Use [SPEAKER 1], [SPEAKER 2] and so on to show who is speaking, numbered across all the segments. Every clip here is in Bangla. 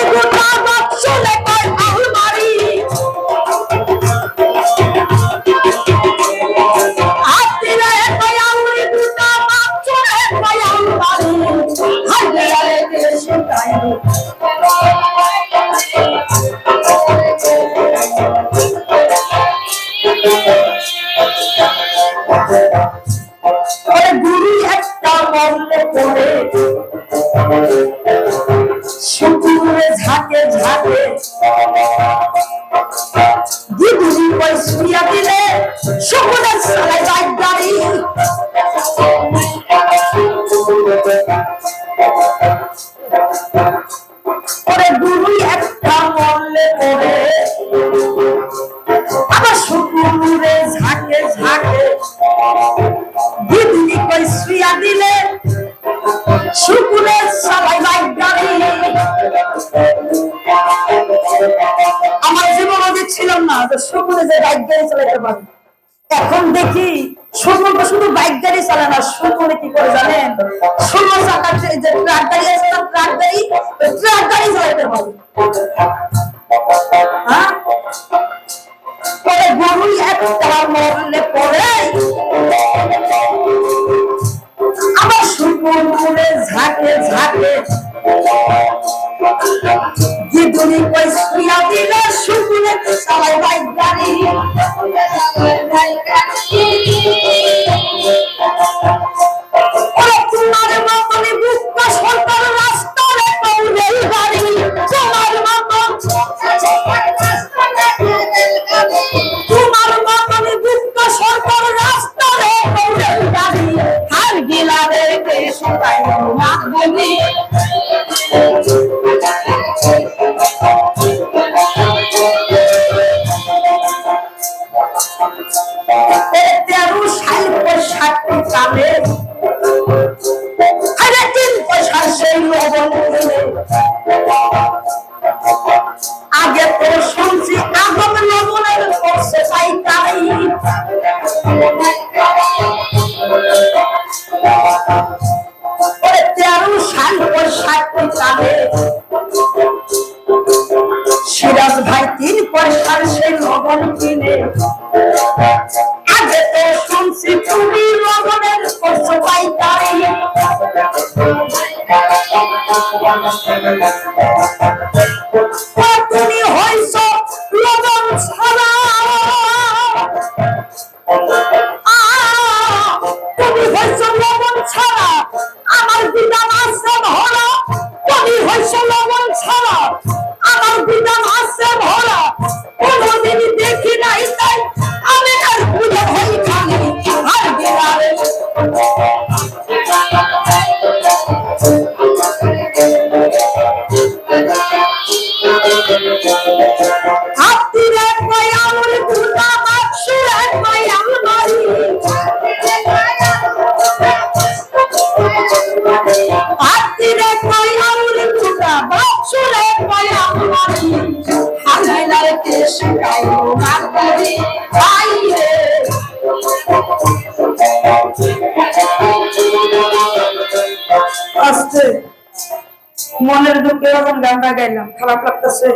[SPEAKER 1] গোটা বাক্সলে কয় আলমারি হাতিরে কয় আলমারি গোটা বাক্সলে কয় আলমারি হাতিরে দেশে তাই গুরু একটা মরলে পড়ে শুকুরে ঝাঁকে ঝাঁকে দিদুরি কই শুইয়া দিলে শুকুরের সালাই বাইক গাড়ি ওরে গুরু একটা মরলে পড়ে আবার শুকুরে ঝাঁকে ঝাঁকে দিদুরি কই শুইয়া দিলে শুকুরের সালাই বাইক গাড়ি আমার জীবনে দেখছিলাম না যে শুকুরে যে বাইক গাড়ি চালাতে পারে এখন দেখি শুকুর তো শুধু বাইক গাড়ি চালায় না শুকুরে কি করে জানেন 16 চাকার যে ট্রাক গাড়ি আছে না ট্রাক গাড়ি চালাতে পারে হ্যাঁ পরে গরু একটা মরলে পরে আবার শুকুরে ঝাঁকে ঝাঁকে দিদুনি কই শুইয়া দিলে শুকুরে সবাই বাইক গাড়ি তোমার মতনই বুকটা সরকার রাস্তায় কৌরে গাড়ি তোমার মতনই বুকটা সরকার রাস্তায় কৌরে গাড়ি হার গিলারে দেশে তাই না বলি আগে তো শুনছি আগম লবণের করছে পাইকারি 13 সাল পর 60 সালে সিরাজ ভাই 3 পয়সার সেই লবণ কিনে আগে তো শুনছি তুমি লবণের করছো পাইকারি তুমি হইছ লবণ ছাড়া তুমি হইছ লবণ ছাড়া আমার বিধান আছে ভরা তুমি হইছ লবণ ছাড়া আমার বিধান আছে ভরা কোনদিন দেখি নাই তাই আমি আর বুঝে হই খালি আর গেলারে হাতিরে কই আলমারি গোটা বাক্সলে কই আলমারি হাতিরে কই আলমারি গোটা বাক্সলে কই আলমারি হালাইলার দেশে গাইলো মাগরি আইরে আস্তে মনের দুঃখে যখন গানটা গাইলাম খারাপ লাগতেছে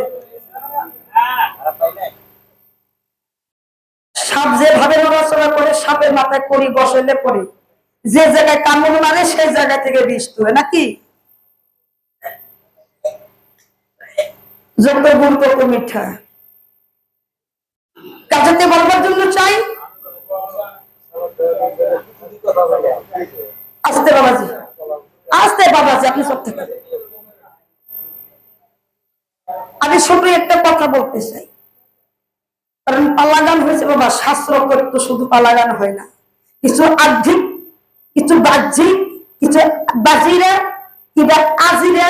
[SPEAKER 1] সাপ যেভাবে নড়াচড়া করে সাপের মাথায় করি বসাইলে পরে যে জায়গায় কামড় মারে সেই জায়গা থেকে বিষ তুলে নাকি যত গুণ তত মিঠা কাজে বলবার জন্য চাই আস্তে বাবাজি আপনি সব থেকে আমি শুধু একটা কথা বলতে চাই কারণ পালা গান হয়েছে বাবা শাস্ত্র তো শুধু পালা গান হয় না কিছু আধ্যাত্মিক কিছু বাহ্যিক কিছু বাজিরা কিংবা আজিরা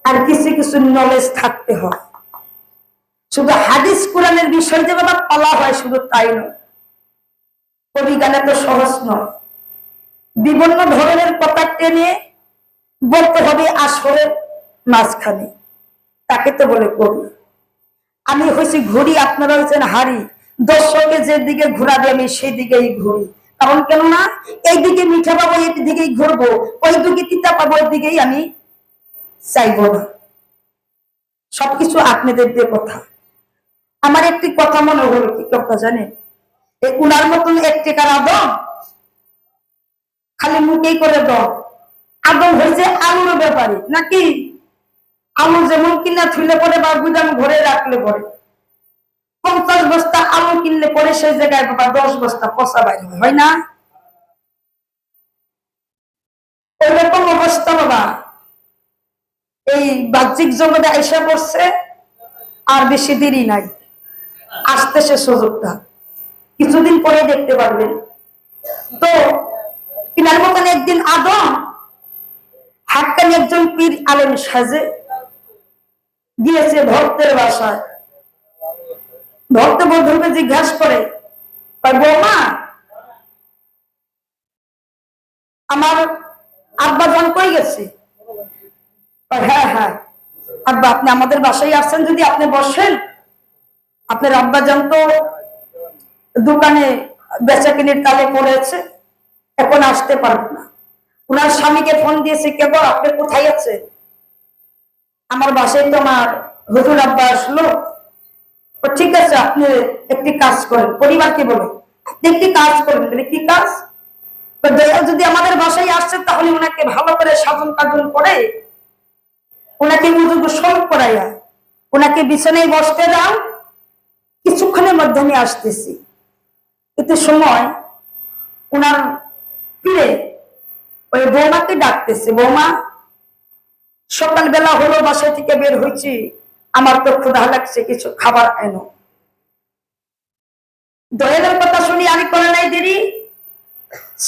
[SPEAKER 1] আর কিছু কিছু নলেজ থাকতে হয় শুধু হাদিস কোরআনের বিষয় যে বাবা পালা হয় শুধু তাই নয় কবি গানে তো সহজ নয় বিভিন্ন ধরনের কথা টেনে বলতে হবে আসরের মাঝখানে তাকে তো বলে কবি আমি হয়েছি ঘুরি আপনারা হয়েছেন হারি দর্শকে যেদিকে ঘুরাবে আমি সেই দিকেই ঘুরি কারণ কেননা এইদিকে মিঠা পাবো এই দিকেই ঘুরবো ওই দিকে তিতা পাবো ওই দিকেই আমি চাইবো না সবকিছু আপনাদের দিয়ে কথা। আমার একটি কথা মনে হলো, কি কথা জানেন? উনার মতন একটি কার আদম খালি মুখেই করে দাও, আদম হয়েছে আলুর ব্যাপারে নাকি? আলু যেমন কিনা থুলে পরে বা গুদাম ঘরে রাখলে পরে 50 বস্তা আলু কিনলে পরে সেই জায়গায় বাবা 10 বস্তা পচা বাইরে হয় না? ওইরকম অবস্থা বাবা এই বাহ্যিক জগতে আইসা পড়ছে। আর বেশি দেরি নাই, আসতেছে সুযোগটা, কিছুদিন পরে দেখতে পারবেন। তো কিনার মতন একদিন আদম হাক্কানি একজন পীর আলেম সাজে গিয়েছে ভক্তের বাসায়। ভক্ত বধূকে জিজ্ঞাসা করে, বৌমা আমার আব্বা জান কই গেছে? হ্যাঁ হ্যাঁ আব্বা, আপনি আমাদের বাসায় আসছেন, যদি আপনি বসেন, আপনার আব্বা জান তো দোকানে বেচা কিনির তালে পড়েছে, এখন আসতে পারবে না। ওনার স্বামীকে ফোন দিয়েছে, কে গো আপনি কোথায় আছেন? আমার বাসায় তো আমার হুজুর আব্বা আসলো। ঠিক আছে, আপনি একটি কাজ করেন, পরিবারকে বলেন আপনি একটি কাজ করেন। কি কাজ? যদি আমাদের বাসায় আসছে তাহলে ওনাকে ভালো করে সাধন কাজন করে ওনাকে উজু গোসল করাইয়া ওনাকে বিছানায় বসতে দাও, কিছুক্ষণের মধ্যে আমি আসতেছি। এতে সময় ওনার পীরে ওই বৌমাকে ডাকতেছে, বৌমা সকালবেলা হলো বাসা থেকে বের হয়েছি, আমার তো ক্ষুধা লাগছে, কিছু খাবার এনো। দয়ালের কথা শুনি আমি করে নাই দেরি,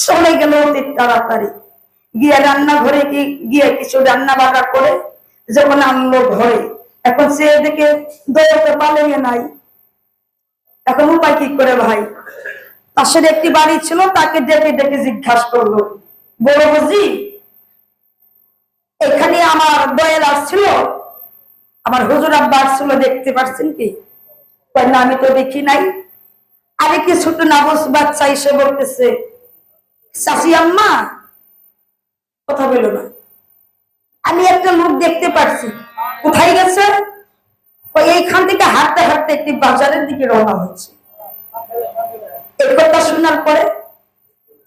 [SPEAKER 1] চলে গেল অতি তাড়াতাড়ি, গিয়ে রান্নাঘরে গিয়ে কিছু রান্না বান্না করে যখন আনলো ঘরে, এখন সে দেখে দয়াতে পালিয়ে নাই। এখন উপায় কি করে ভাই? পাশের একটি বাড়ি ছিল, তাকে ডেকে ডেকে জিজ্ঞাসা করলো, বড় বুঝি এখানে আমার দয়াল আসছিল, আমার হুজুর আব্বা আসছিল, দেখতে পাচ্ছেন কি? না আমি তো দেখি নাই। আরে কি ছোট নাবস বাচ্চা এসে বলতেছে, চাচি আম্মা কথা বলো না, আমি একটা লোক দেখতে পাচ্ছি। কোথায় গেছে? এইখান থেকে হাঁটতে হাঁটতে একটি বাজারের দিকে রওনা হচ্ছে। এই কথা শোনার পরে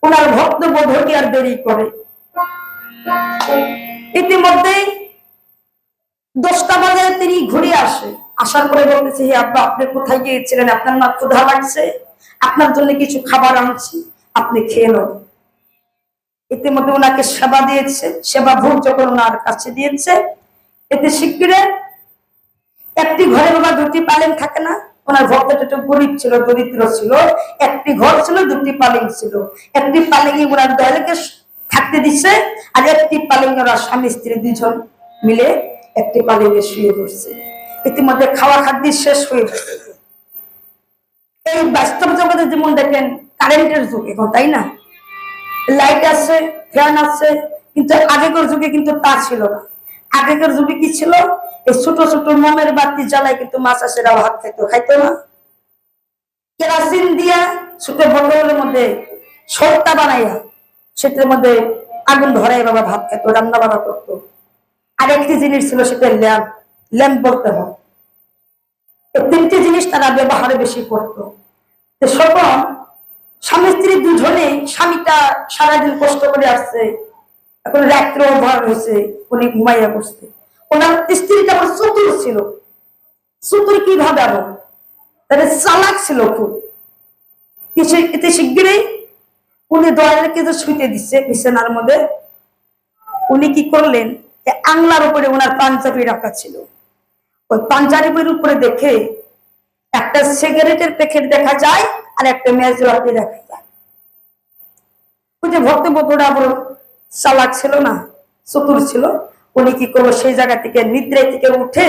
[SPEAKER 1] ওনার ভক্ত বধূটি আর দেরি করে, ইতিমধ্যেই 10টা বাজে তিনি ঘুরে আসে। আসার পরে বলতেছে, হে আব্বা আপনি কোথায় গিয়েছিলেন? আপনার না ক্ষুধা লাগছে, আপনার জন্য কিছু খাবার আনছি, আপনি খেয়ে নেন। ইতিমধ্যে ওনাকে সেবা দিয়েছে, সেবা ভোগ যখন ওনার কাছে দিয়েছে, এতে শিগগিরে একটি ঘরে বাবা 2টি পালেং থাকে না? ওনার ভক্তটা একটু গরিব ছিল, দরিদ্র ছিল, একটি ঘর ছিল, 2টি পালেং ছিল। একটি পালেঙ্গে ওনার দয়ালকে থাকতে দিচ্ছে, আর একটি পালেং ওরা স্বামী স্ত্রী 2জন মিলে একটি পালেঙ্গে শুয়ে পড়ছে। ইতিমধ্যে খাওয়া খাদ্য শেষ হয়ে গেছে। এই বাস্তব জগতে যেমন দেখেন কারেন্টের যুগ এখন, তাই না? লাইট আছে, ফ্যান আছে, কিন্তু আগেকার যুগে কিন্তু তা ছিল না। আগেকার যুগে কি ছিল? এই ছোট ছোট মোমের বাতি জ্বালায় কিন্তু মাছ আসেরা ভাত খাইতো না। কেরাসিন দিয়া ছোট বোতলের মধ্যে সরটা বানাইয়া সেটার মধ্যে আগুন ধরাই বাবা ভাত খাইতো, রান্না বান্না করতো। আরেকটি জিনিস ছিল, সেটা ল্যাম্প। ল্যাম্প বলতে হয়। এই 3টি জিনিস তারা ব্যবহারে বেশি করতো। তখন স্বামী স্ত্রী 2জনেই, স্বামীটা সারাদিন কষ্ট করে আসছে, এখন রাত্রে ভর হয়েছে, উনি ঘুমাইয়া বসছে। ওনার স্ত্রীটা আবার চতুর ছিল। চতুর কিভাবে আবার? তাহলে চালাক ছিল খুব। এতে শিগগিরই উনি দয়ালকে যে শুইতে দিচ্ছে বিছানার মধ্যে, উনি কি করলেন, আংলার উপরে ওনার পাঞ্জাবি রাখা ছিল, ওই পাঞ্জাবির উপরে দেখে একটা সিগারেটের প্যাকেট দেখা যায় আর একটা মেজবাতি দেখা যায়। ওই যে ভক্ত বন্ধুরা বড় চালাক ছিল না, চতুর ছিল, উনি কি করলো, সেই জায়গা থেকে নিদ্রা থেকে উঠে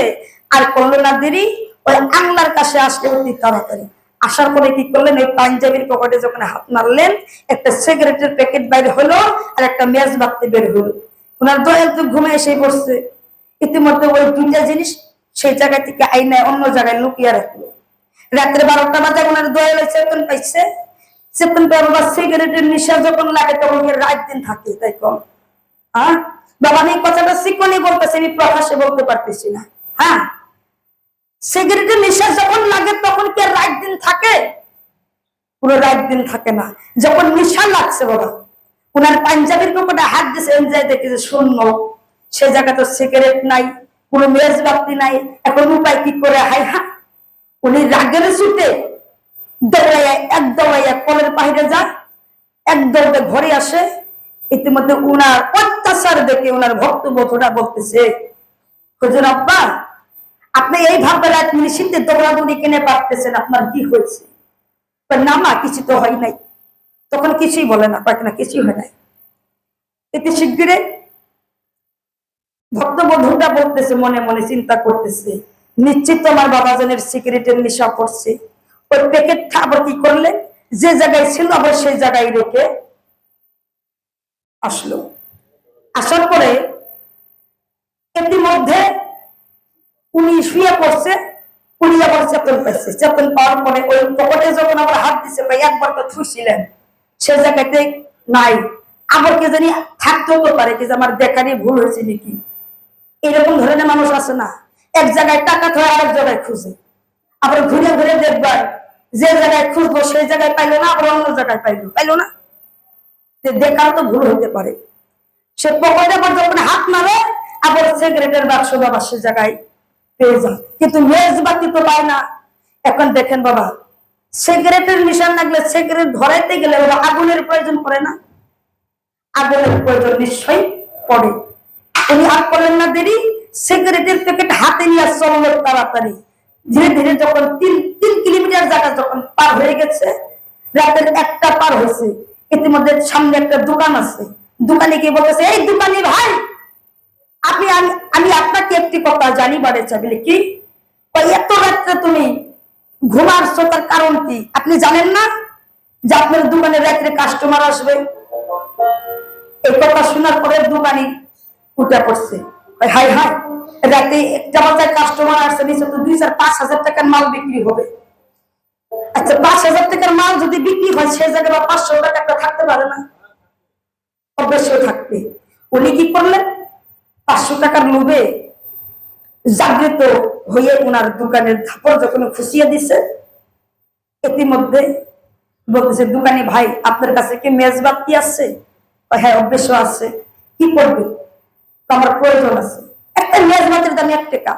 [SPEAKER 1] আর করলো না দেরি, ওই আংলার কাছে আসলে অতি তাড়াতাড়ি আসার পরে কি করলেন, ওই পাঞ্জাবির পকেটে যখন হাত মারলেন, একটা সিগারেটের প্যাকেট বের হলো আর একটা মেজবাতি বের হলো। ওনার দয়াল তো ঘুমে এসে পড়ছে। ইতিমধ্যে ওই 2টা জিনিস সেই জায়গা থেকে আইনায় অন্য জায়গায় লুকিয়ে রাখলো। রাত্রে 12টা বাজে ওনার দয়াল চেতন পাইছে। চেতন পেয়ে বাবা সিগারেটের নেশা যখন লাগে তখন রাত দিন থাকে, তাই কম। হ্যাঁ বাবা, আমি কথাটা শিখনি বলতেছি, আমি প্রকাশে বলতে পারতেছি না। হ্যাঁ সিগারেটের নেশা যখন লাগে তখন কি আর রাত দিন থাকে? পুরো রাত দিন থাকে না। যখন নেশা লাগছে বাবা, উনার পাঞ্জাবির পকেটে হাত দিয়েছে, দেখে যে শূন্য, সে জায়গায় তো সিগারেট নাই, কোনো মেজবাতি নাই। এখন উপায় কি করে? হাই হা, উনি রাগের ছুটে দৌড়াইয়া এক দৌড়াইয়া কলের বাহিরে যা, এক দৌড়ে ঘরে আসে। ইতিমধ্যে উনার অত্যাচার দেখে উনার ভক্তবধূরা বলতেছে, হুজুর আব্বা, আপনি এইভাবে রাত নিশীথে দৌড়াদৌড়ি কিনে পারতেছেন, আপনার কি হয়েছে? না মা, কিছু তো হয় নাই। তখন কিছুই বলে না, পাক না, কিছুই হয় নাই। এতে শিগগিরে ভক্তবধূরা বলতেছে, মনে মনে চিন্তা করতেছে, নিশ্চিত আমার বাবাজানের সিগারেটের নেশা পড়ছে। ওই প্যাকেটটা আবার কি করলেন, যে জায়গায় ছিল আবার সেই জায়গায় রেখে আসলো। আসার পরে ইতিমধ্যে উনি শুয়ে পড়ছে, উনি আবার চেতন পাইছে। চেতন পাওয়ার পরে ওই পকেটে যখন আবার হাত দিচ্ছে, ভাই একবার তো ছুঁছিলেন, সে জায়গাতে নাই। আবার কে জানি থাকতেও তো পারে, কি যে আমার দেখারই ভুল হয়েছে নাকি। এরকম ধরনের মানুষ আছে না, এক জায়গায় টাকা ধরে আরেক জায়গায় খুঁজে, আবার ঘুরে ঘুরে দেখবার যে জায়গায় খুঁজবো সেই জায়গায় পাইলো না, আবার অন্য জায়গায় পাইলো না। দেখার তো ভুল হতে পারে। সে পকেটে আবার যখন হাত মারে, আবার সিগারেটের বাক্স বাবা সে জায়গায় পেয়ে যায়, কিন্তু মেজবাতি তো পায় না। এখন দেখেন বাবা, সিগারেটের নিশান লাগলে সিগারেট ধরাইতে গেলে বাবা আগুনের প্রয়োজন পড়ে না? আগুনের প্রয়োজন নিশ্চয়ই পড়ে। উনি আর করলেন না দেরি, সিগারেটের প্যাকেট হাতে নিয়ে চলল তাড়াতাড়ি। ধীরে ধীরে যখন 3 কিলোমিটার জায়গা যখন পার হয়ে গেছে, রাতের 1টা পার হয়েছে, ইতিমধ্যে সামনে একটা দোকান আছে। দোকানে গিয়ে বলতেছে, এই দোকানি ভাই, আমি আপনাকে একটি কথা জানি বাড়ে চাবিলে কি, এত রাত্রে তুমি ঘুমাচ্ছো, তার কারণ কি আপনি জানেন না যে আপনার দোকানে রাত্রে কাস্টমার আসবে? এই কথা শোনার পরে দোকানি উঠে পড়ছে, হাই হাই, রাতে একটা বাজার কাস্টমার আসছে, নিচে তো 2,000-5,000 টাকার মাল বিক্রি হবে। আচ্ছা, 5,000 টাকার মাল যদি বিক্রি হয়, সে জায়গায় 500 টাকা থাকতে পারে না? অবশ্যই থাকবে। উনি কি করলেন, 500 টাকার লোভে জাগ্রত হয়ে ওনার দোকানের ধাপড় যখন খুশিয়ে দিছে, ইতিমধ্যে বলতেছে, দোকানি ভাই, আপনার কাছে কি মেজবাতি আছে? হ্যাঁ, অবশ্য আছে। কি করবে? আমার প্রয়োজন আছে। একটা মেজবাতির দাম 1 টাকা।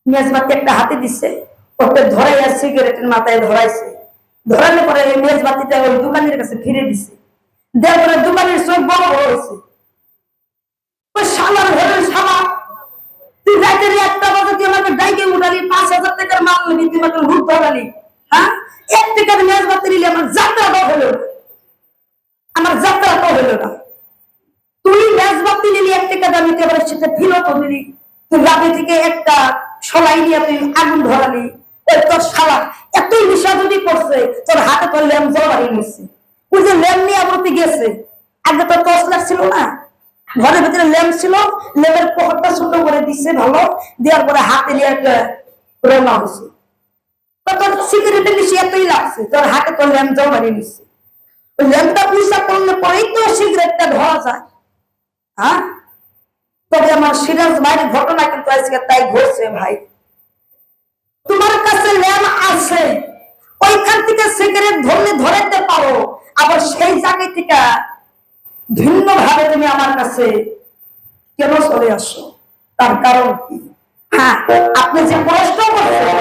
[SPEAKER 1] মেজবাতি একটা হাতে দিচ্ছে, ওকে ধরাইয়া সিগারেটের মাথায় ধরাইছে। ধরানোর পরে এই মেজবাতিটা ওই দোকানের কাছে ফিরে দিছে। দেওয়ার পরে দোকানের চোখ বড় বড় হয়েছে। শালার ঘরের শালা, তুই রাতের 1টা বাজে তুই আমাকে ডাইকে উঠালি, 5,000 টাকার মাল নিবি, তুই আমাকে লুট ধরালি। হ্যাঁ, 1 টাকার মেজবাতি নিলে আমার যাত্রাটা হলো না, আমার যাত্রাটা হলো না। তুই মেজবাতি নিলি 1 টাকা দামি, এবারে সেটা ফিরত দিলি। তুই রাতে থেকে একটা সলাই নিয়ে তুই আগুন ধরালি। ওই তোর শালা এতই নেশা যদি করছে, তোর হাতে তোর ল্যাম্প জ্বলারি নিচ্ছে। ওই যে ল্যাম্প নিয়ে আবরতি গেছে, আগে তোর টর্চ লাইট ছিল না, ঘরের ভিতরে ল্যাম্প ছিল, ল্যাম্পের পকেটটা ছোট করে দিচ্ছে, ভালো দেওয়ার পরে হাতে নিয়ে একটা রওনা হয়েছে। তোর সিগারেটের নিশে এতই লাগছে, তোর হাতে তোর ল্যাম্প জ্বলারি নিচ্ছে। ওই ল্যাম্পটা পয়সা করলে পরেই তো সিগারেটটা ধরা যায়। হ্যাঁ, তবে আমার সিরাজ ভাইয়ের ঘটনা কিন্তু আজকে তাই ঘটছে ভাই। তোমার কাছে ল্যাম্প আছে, ওইখান থেকে সিগারেট ধরলে ধরাতে পারো, আবার সেই জায়গা থেকে ভিন্ন ভাবে তুমি আমার কাছে কেন চলে আসো? তার কারণ কি? হ্যাঁ, আপনি যে প্রশ্ন করছেন,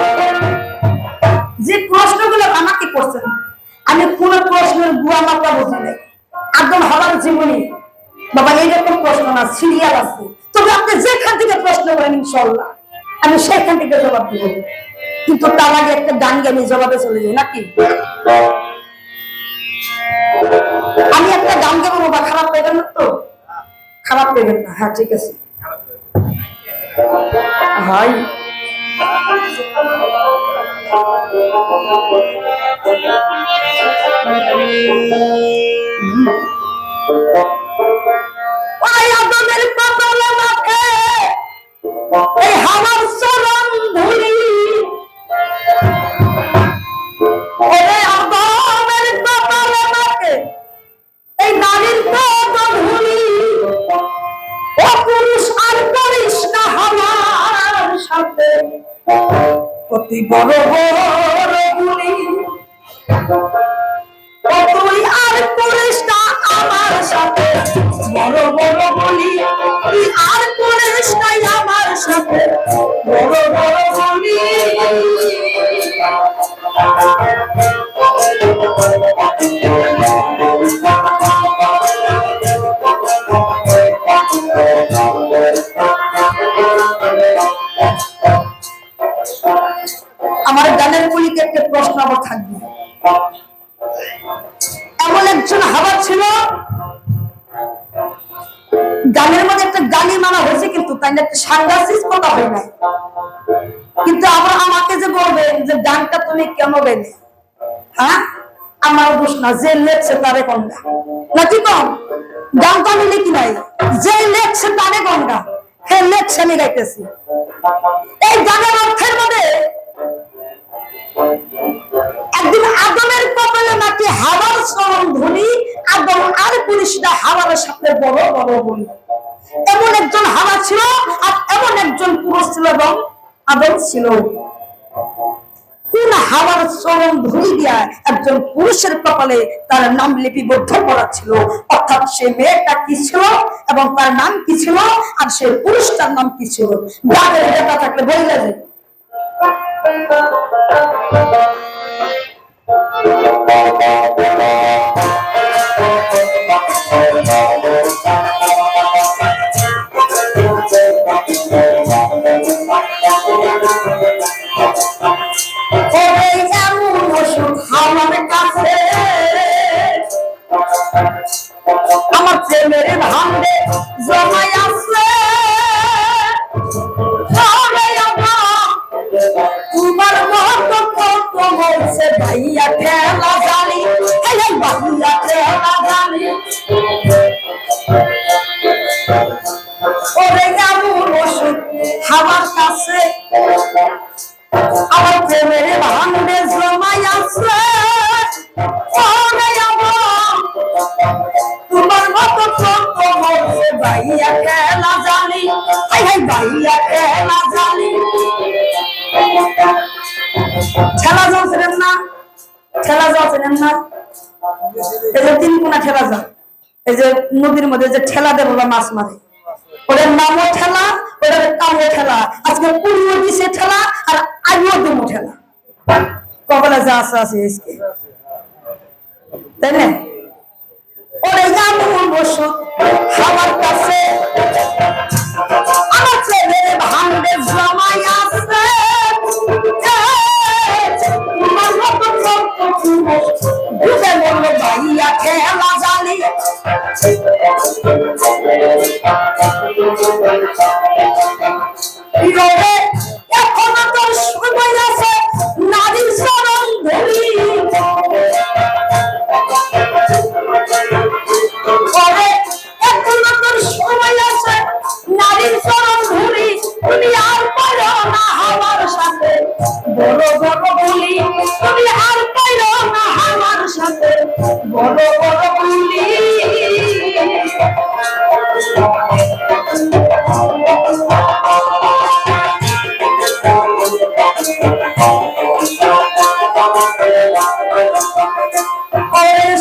[SPEAKER 1] যে প্রশ্নগুলো আমাকে করছেন, আমি কোন প্রশ্নের গুয়া মাত্রা বুঝি নাই। আদম হওয়ার জীবনী বাবা এইরকম প্রশ্ন না, সিরিয়াল আছে। তবে আপনি যেখান থেকে প্রশ্ন করেন ইনশাল্লাহ আমি সেখান থেকে জবাব দিব, কিন্তু তার আগে একটা গান গিয়ে আমি জবাবে চলে যাই নাকি? আমি একটা গান গাবো বাবা, খারাপ পেবেন না তো? খারাপ পেবেন না? হ্যাঁ, ঠিক আছে। হাই, আদমের কপালে মাথে এই হাওয়ার চরণ ধুলি, ওরে আদমের কপালে মাথে এই নারীর কদম ধুলি। ও পুরুষ আর করিস না হাওয়ার সাথে অতি বড় বড় গুলি তুই আর করিস না আমার সাথে, বড় বড় গুলি তুই আর করিস না আমার সাথে, বড় বড় গুলি। আমার গানের গুলিতে একটা প্রশ্ন আবার থাকবে। এমন একজন হাওয়া ছিল, গানের মধ্যে একটা গালি মানা হয়েছে, কিন্তু তাই না একটা সাংঘাতিক কথা হয় নাই। কিন্তু আবার আমাকে যে বলবেন যে গানটা তুমি কেন গাইলে, হ্যাঁ আমার দোষ না, যে লেখছে তারে কন্যা নাকি কম, গান তো আমি লিখি নাই, যে লেখছে তারে কন্যা, হে লেখছে আমি গাইতেছি। এই গানের অর্থের মধ্যে একদিন আদমের কপালে নাকি হাওয়ার চরণ ধুলি, আদম আর পুলিশ না হাওয়ার সাথে বড় বড় বলি। এমন একজন হাওয়া ছিল আর এমন একজন পুরুষ ছিল এবং আদম ছিল। কোন হাওয়ার চরণ ধুলি দিয়া একজন পুরুষের কপালে তার নাম লিপিবদ্ধ করা ছিল, অর্থাৎ সে মেয়েটা কি ছিল এবং তার নাম কি ছিল আর সে পুরুষটার নাম কি ছিল, গানের দেখা থাকলে বলে যায়। আমার প্রেমের ভান্ডে জমাই আছে, তোমার মত কত বলছে ভাইয়া খেলা জানি, ভাইয়া খেলা জানি। ওরে এমন ওষুধ আমার কাছে, আমার প্রেমের ভান্ডে জমাই আছে, তোমার মত কত বলছে ভাইয়া খেলা জানি, ভাইয়া খেলা জানি। ঠেলা যাও ছিলেন না, ঠেলা যাও ছিলেন না, এই যে তিন কোনা ঠেলা যাও, এই যে নদীর মধ্যে যে ঠেলা দেবো মাছ মারে, ওদের নামও ঠেলা, ওদের কামও ঠেলা। আজকে পুরিও দিছে ঠেলা আর আমিও দেবো ঠেলা, কপালে যা আছে আছে তাই না? ওরে এমন ওষুধ আমার কাছে, আমার ছেলের ভান্ডে জমাই আছে, বুঝে বললো ভাইয়া খেলা জানি। এখনো তোর সময় আছে নারীর চরণ ধরি, এখনো তোর সময় আছে নারীর চরণ ধরি, তুমি আর পারো না আমার সাথে বড় বড় বলি, তুমি আর পারো না আমার সাথে বড় বড় বলি।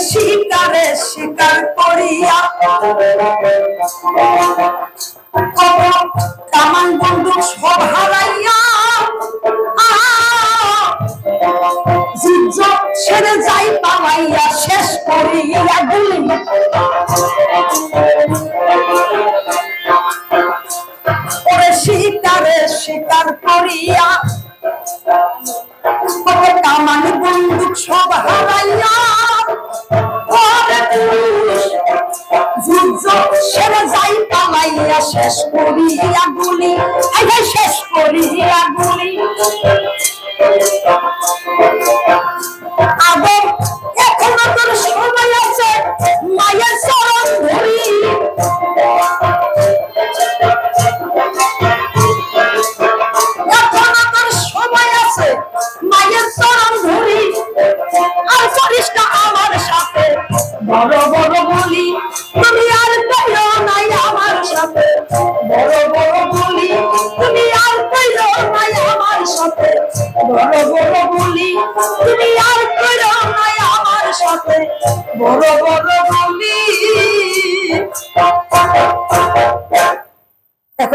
[SPEAKER 1] শিকারে শিকার করিয়া কামান বন্দুক সব হারাইয়া, ছেড়ে যাই পালাইয়া শেষ করিয়া গুলি। ওরে শিকারে শিকার করিয়া কামান বন্দুক সব হারাইয়া, সেরে যাই পালাইয়া শেষ করিয়া গুলি, শেষ করিয়া গুলি। আদম এখনো তোর সময় আছে মায়ের চরণ ধরি, এখনো তোর সময় আছে মায়ের চরণ ধরি, আর করিস না আমার সাথে বড় বড় বলি, তুমি আর পাইলো নাই আমার সাথে বড় বড় বলি, তুমি আর পাইলো নাই আমার সাথে বড় বলি তুমি আর করো না আমার সাথে বড় বড়